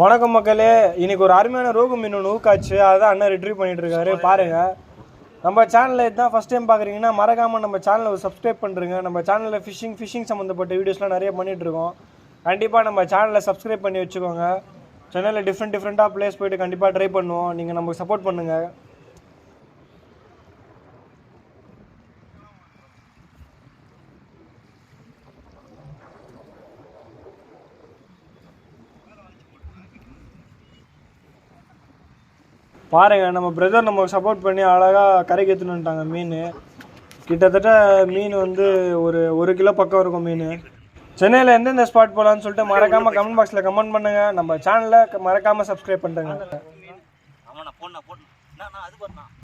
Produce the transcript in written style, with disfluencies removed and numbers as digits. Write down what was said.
வணக்கம் மக்களே, இன்னைக்கு ஒரு அருமையான ரோகு மீன் ஒன்று ஊக்காச்சு. அதான் அண்ணன் ரிட்ரீவ் பண்ணிட்டு இருக்காரு. பாருங்க, நம்ம சேனலில் இதுதான் ஃபஸ்ட் டைம் பார்க்குறீங்கன்னா மறக்காமல் நம்ம சேனலை சப்ஸ்கிரைப் பண்ணுறங்க. நம்ம சேனலில் ஃபிஷிங் சம்மந்தப்பட்ட வீடியோஸ்லாம் நிறைய பண்ணிகிட்டு இருக்கோம். கண்டிப்பாக நம்ம சேனலை சப்ஸ்கிரைப் பண்ணி வச்சுக்கோங்க. சேனலில் டிஃப்ரெண்ட்டாக பிளேஸ் போய்ட்டு கண்டிப்பாக ட்ரை பண்ணுவோம். நீங்கள் நமக்கு சப்போர்ட் பண்ணுங்கள். பாருங்க, நம்ம பிரதர் நமக்கு சப்போர்ட் பண்ணி அழகாக கரைக்கு எடுத்துன்னு வந்துட்டாங்க. மீன் கிட்டத்தட்ட மீன் வந்து ஒரு கிலோ பக்கம் இருக்கும் மீன். சென்னையில் எந்தெந்த ஸ்பாட் போகலான்னு சொல்லிட்டு மறக்காமல் கமெண்ட் பாக்ஸில் கமெண்ட் பண்ணுங்கள். நம்ம சேனலை மறக்காமல் சப்ஸ்கிரைப் பண்ணுறேங்க.